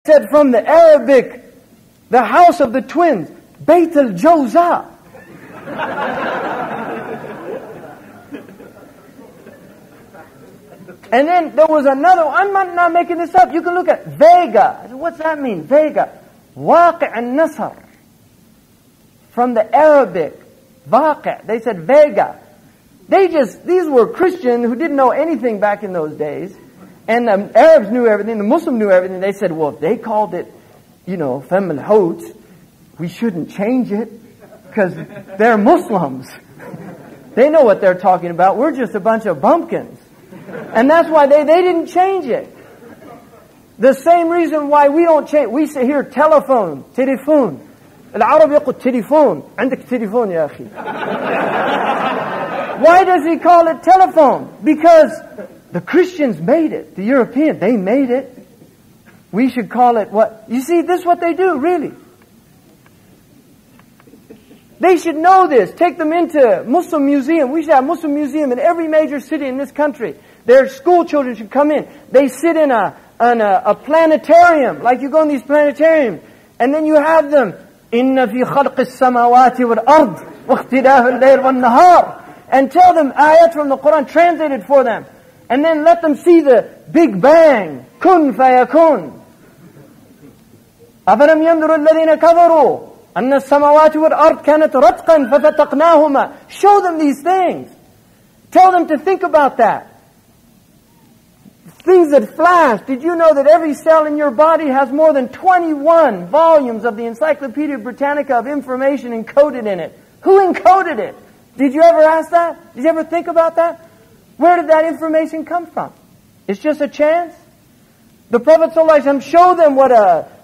said from the Arabic, the house of the twins, Bayt al-Jawza. And then there was another, I'm not making this up, you can look at Vega. What's that mean? Vega. Waqi' al-Nasr. From the Arabic, Waqi'. They said Vega. These were Christians who didn't know anything back in those days. And the Arabs knew everything, the Muslims knew everything. They said, well, if they called it, Fem al-Hut, we shouldn't change it, because they're Muslims. They know what they're talking about. We're just a bunch of bumpkins. And that's why they didn't change it. The same reason why we don't change. We say here, telephone, telephone. العرب يقول تليفون. عندك تليفون يا أخي. Why does he call it telephone? Because the Christians made it. The Europeans, they made it. We should call it what? You see, this is what they do, really. They should know this. Take them into Muslim museum. We should have Muslim museum in every major city in this country. Their school children should come in. They sit in a planetarium, like you go in these planetariums, and then you have them. إِنَّ فِي خَلْقِ السَّمَاوَاتِ وَالْأَرْضِ وَاخْتِلَافِ اللَّيْلِ وَالنَّهَارِ. And tell them ayat from the Quran, translated for them. And then let them see the Big Bang. كُن فَيَكُن. أَفَلَمْ يَنْظُرُ الَّذِينَ كَفَرُوا أَنَّ السَّمَاوَاتِ وَالْأَرْضِ كَانَتْ رَتْقًا فَفَتَقْنَاهُمَا. Show them these things. Tell them to think about that. Things that flash. Did you know that every cell in your body has more than 21 volumes of the Encyclopedia Britannica of information encoded in it? Who encoded it? Did you ever ask that? Did you ever think about that? Where did that information come from? It's just a chance? The Prophet ﷺ showed them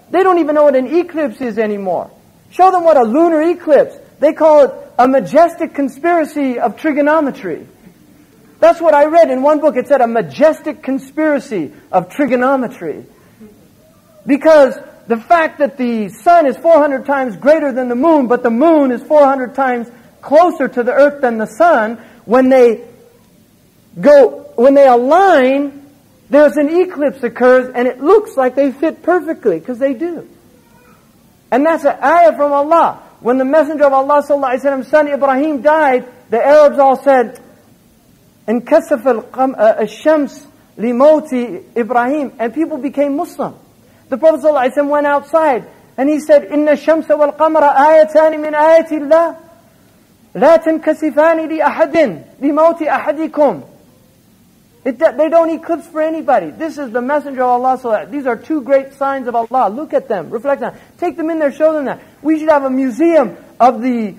they don't even know what an eclipse is anymore. Show them what a lunar eclipse. They call it a majestic conspiracy of trigonometry. That's what I read in one book. It said a majestic conspiracy of trigonometry. Because the fact that the sun is 400 times greater than the moon, but the moon is 400 times closer to the earth than the sun, when they align, there's an eclipse occurs, and it looks like they fit perfectly, because they do. And that's an ayah from Allah. When the Messenger of Allah ﷺ, son Ibrahim, died, the Arabs all said, انكسف الشمس لموت Ibrahim, and people became Muslim. The Prophet ﷺ went outside and he said, إن الشمس والقمر آيتان من آيات الله لا تنكسفان لأحد لموت أحدكم. They don't eclipse for anybody. This is the Messenger of Allah. These are two great signs of Allah. Look at them, reflect on them. Take them in there, show them that. We should have a museum of the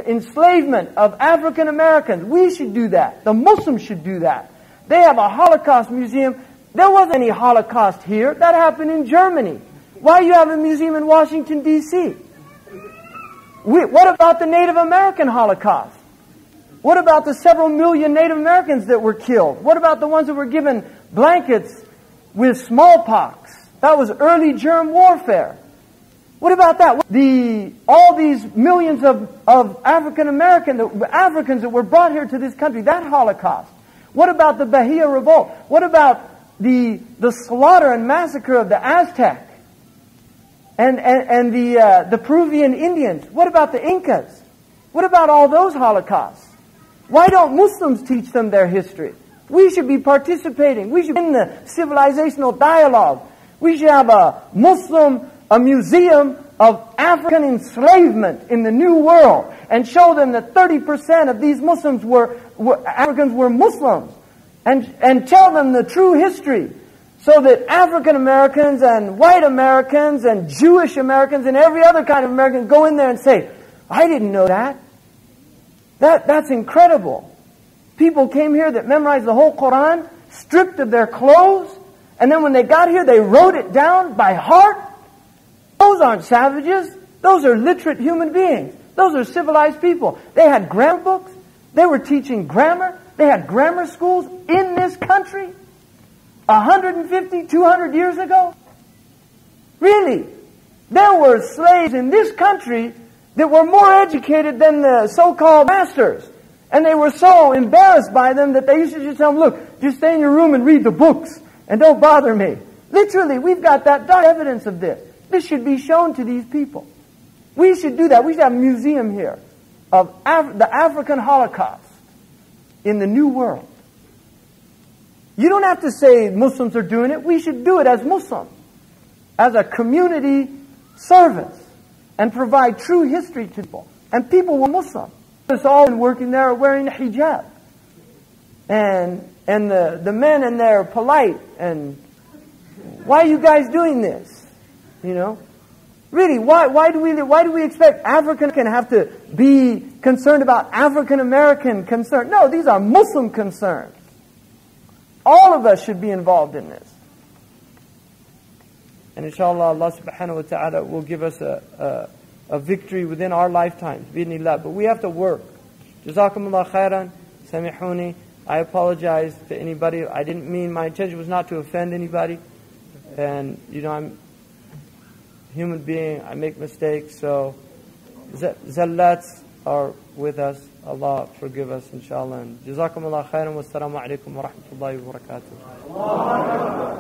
enslavement of African Americans. We should do that. The Muslims should do that. They have a Holocaust museum. There wasn't any Holocaust here. That happened in Germany. Why do you have a museum in Washington, D.C.? What about the Native American Holocaust? What about the several million Native Americans that were killed? What about the ones that were given blankets with smallpox? That was early germ warfare. What about that? All these millions of African Africans that were brought here to this country, that Holocaust. What about the Bahia Revolt? What about the slaughter and massacre of the Aztec and the Peruvian Indians? What about the Incas? What about all those Holocausts? Why don't Muslims teach them their history? We should be participating. We should be in the civilizational dialogue. We should have a museum of African enslavement in the New World, and show them that 30% of these Muslims Africans were Muslims, and tell them the true history, so that African Americans and white Americans and Jewish Americans and every other kind of American go in there and say, I didn't know that. That's incredible. People came here that memorized the whole Quran, stripped of their clothes, and then when they got here, they wrote it down by heart. Those aren't savages. Those are literate human beings. Those are civilized people. They had grammar books. They were teaching grammar. They had grammar schools in this country 150, 200 years ago. Really. There were slaves in this country that were more educated than the so-called masters. And they were so embarrassed by them that they used to just tell them, look, just stay in your room and read the books and don't bother me. Literally, we've got that evidence of this. This should be shown to these people. We should do that. We should have a museum here of the African Holocaust in the New World. You don't have to say Muslims are doing it. We should do it as Muslims, as a community service, and provide true history to people. And people were Muslim. Us all working there are wearing hijab. And the men in there are polite. And why are you guys doing this? You know? Really, why do we expect African can have to be concerned about African American concerns? No, these are Muslim concerns. All of us should be involved in this. And inshallah, Allah subhanahu wa ta'ala will give us a victory within our lifetimes, bi'idhnillah. But we have to work. Jazakumullah khairan, samihuni. I apologize to anybody. I didn't mean, my intention was not to offend anybody. And, you know, I'm a human being. I make mistakes. So, zallats are with us. Allah forgive us, inshallah. And jazakumullah khairan. Wassalamu alaikum wa rahmatullahi wa barakatuh.